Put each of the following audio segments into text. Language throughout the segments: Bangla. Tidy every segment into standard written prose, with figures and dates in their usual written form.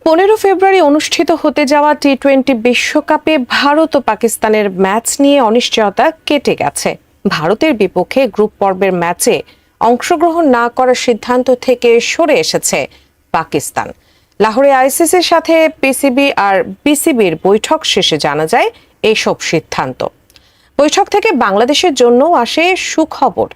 15 ফেব্রুয়ারি অনুষ্ঠিত হতে যাওয়া টি-20 বিশ্বকাপে ভারত ও পাকিস্তানের ম্যাচ নিয়ে অনিশ্চয়তা কেটে গেছে। ভারতের বিপক্ষে গ্রুপ পর্বের ম্যাচে অংশগ্রহণ না করার সিদ্ধান্ত থেকে সরে এসেছে পাকিস্তান। লাহোরে আইসিসির সাথে পিসিবি আর বিসিবির বৈঠক শেষে জানা যায় এসব সিদ্ধান্ত। বৈঠক থেকে বাংলাদেশের জন্যও আসে সুখবর।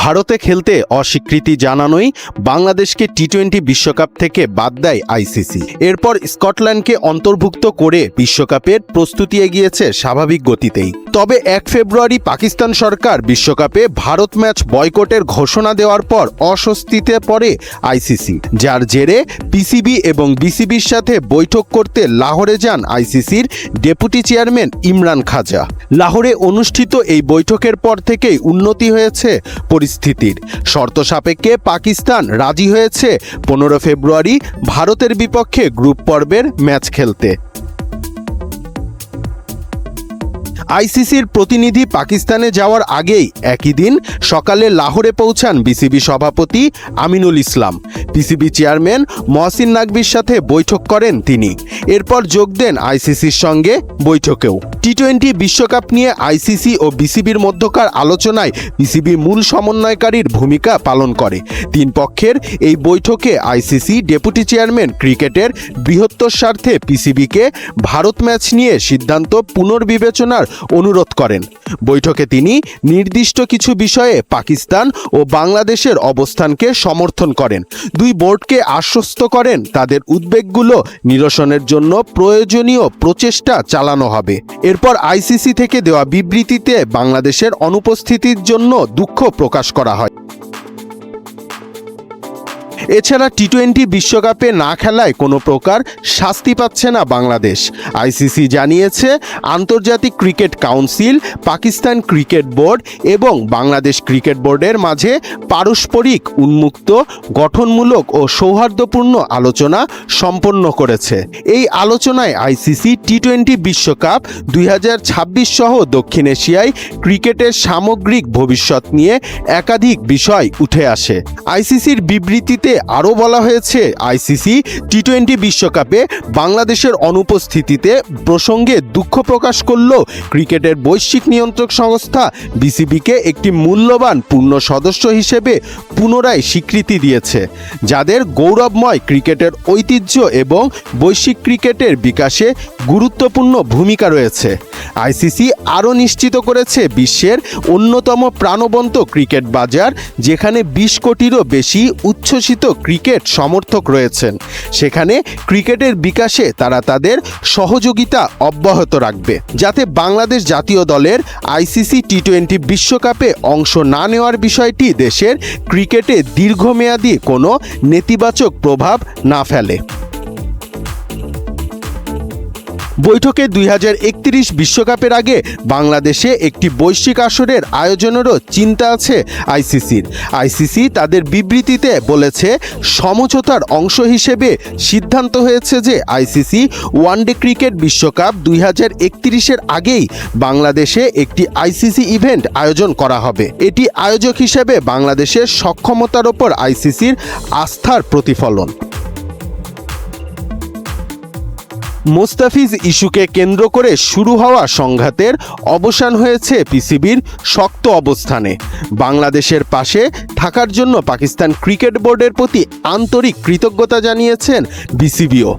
ভারতে খেলতে অস্বীকৃতি জানানোই বাংলাদেশকে টি-20 বিশ্বকাপ থেকে বাদ দেয় আইসিসি। এরপর স্কটল্যান্ডকে অন্তর্ভুক্ত করে বিশ্বকাপের প্রস্তুতি এগিয়েছে স্বাভাবিক গতিতেই। তবে 1 ফেব্রুয়ারি পাকিস্তান সরকার বিশ্বকাপে ভারত ম্যাচ বয়কটের ঘোষণা দেওয়ার পর অস্বস্তিতে পড়ে আইসিসি, যার জেরে পিসিবি এবং বিসিবির সাথে বৈঠক করতে লাহোরে যান আইসিসির ডেপুটি চেয়ারম্যান ইমরান খাজা। লাহোরে অনুষ্ঠিত এই বৈঠকের পর থেকেই উন্নতি হয়েছে পরিস্থিতির। শর্ত সাপেক্ষে পাকিস্তান রাজি হয়েছে 15 ফেব্রুয়ারি ভারতের বিপক্ষে গ্রুপ পর্বের ম্যাচ খেলতে। আইসিসির প্রতিনিধি পাকিস্তানে যাওয়ার আগেই একই দিন সকালে লাহোরে পৌঁছান বিসিবি সভাপতি আমিনুল ইসলাম। পিসিবি চেয়ারম্যান মহসিন নাকভির সাথে বৈঠক করেন তিনি। এরপর যোগ দেন আইসিসির সঙ্গে বৈঠকেও। টি-20 বিশ্বকাপ নিয়ে আইসিসি ও বিসিবির মধ্যকার আলোচনায় পিসিবি মূল সমন্বয়কারীর ভূমিকা পালন করে। তিন পক্ষের এই বৈঠকে আইসিসি ডেপুটি চেয়ারম্যান ক্রিকেটের বৃহত্তর স্বার্থে পিসিবিকে ভারত ম্যাচ নিয়ে সিদ্ধান্ত পুনর্বিবেচনার অনুরোধ করেন। বৈঠকে তিনি নির্দিষ্ট কিছু বিষয়ে পাকিস্তান ও বাংলাদেশের অবস্থানকে সমর্থন করেন। দুই বোর্ডকে আশ্বস্ত করেন তাদের উদ্বেগগুলো নিরসনের জন্য প্রয়োজনীয় প্রচেষ্টা চালানো হবে। এরপর আইসিসি থেকে দেওয়া বিবৃতিতে বাংলাদেশের অনুপস্থিতির জন্য দুঃখ প্রকাশ করা হয়। এছাড়া টি-20 বিশ্বকাপে না খেলায় কোনো প্রকার শাস্তি পাচ্ছে না বাংলাদেশ। আইসিসি জানিয়েছে আন্তর্জাতিক cricket council, Pakistan cricket board এবং বাংলাদেশ ক্রিকেট বোর্ডের মাঝে পারস্পরিক উন্মুক্ত, গঠনমূলক ও সৌহার্দ্যপূর্ণ আলোচনা সম্পন্ন করেছে। এই আলোচনায় আইসিসি টি-20 বিশ্বকাপ 2026 সহ দক্ষিণ এশিয়ায় ক্রিকেটের সামগ্রিক ভবিষ্যৎ নিয়ে একাধিক বিষয় উঠে আসে। আইসিসির বিবৃতিতে আরও বলা হয়েছে, আইসিসি টি-20 বিশ্বকাপে বাংলাদেশের অনুপস্থিতিতে প্রসঙ্গে দুঃখ প্রকাশ করলেও ক্রিকেটের বৈশ্বিক নিয়ন্ত্রক সংস্থা বিসিবিকে একটি মূল্যবান পূর্ণ সদস্য হিসেবে পুনরায় স্বীকৃতি দিয়েছে, যাদের গৌরবময় ক্রিকেটের ঐতিহ্য এবং বৈশ্বিক ক্রিকেটের বিকাশে গুরুত্বপূর্ণ ভূমিকা রয়েছে। আইসিসি আরও নিশ্চিত করেছে বিশ্বের অন্যতম প্রাণবন্ত ক্রিকেট বাজার, যেখানে 20 কোটিরও বেশি উচ্ছ্বসিত ক্রিকেট সমর্থক রয়েছেন, সেখানে ক্রিকেটের বিকাশে তারা তাদের সহযোগিতা অব্যাহত রাখবে, যাতে বাংলাদেশ জাতীয় দলের আইসিসি টি-20 বিশ্বকাপে অংশ না নেওয়ার বিষয়টি দেশের ক্রিকেটে দীর্ঘমেয়াদী কোনো নেতিবাচক প্রভাব না ফেলে। বৈঠকে 2031 বিশ্বকাপের আগে বাংলাদেশে একটি বৈশ্বিক আসরের আয়োজনেরও চিন্তা আছে আইসিসির। আইসিসি তাদের বিবৃতিতে বলেছে, সমঝোতার অংশ হিসেবে সিদ্ধান্ত হয়েছে যে আইসিসি ওয়ানডে ক্রিকেট বিশ্বকাপ 2031-এর আগেই বাংলাদেশে একটি আইসিসি ইভেন্ট আয়োজন করা হবে। এটি আয়োজক হিসেবে বাংলাদেশের সক্ষমতার ওপর আইসিসির আস্থার প্রতিফলন। মোস্তাফিজ ইস্যুকে কেন্দ্র করে শুরু হওয়া সংঘাতের অবসান হয়েছে পিসিবির শক্ত অবস্থানে। বাংলাদেশের পাশে থাকার জন্য পাকিস্তান ক্রিকেট বোর্ডের প্রতি আন্তরিক কৃতজ্ঞতা জানিয়েছেন বিসিবিও।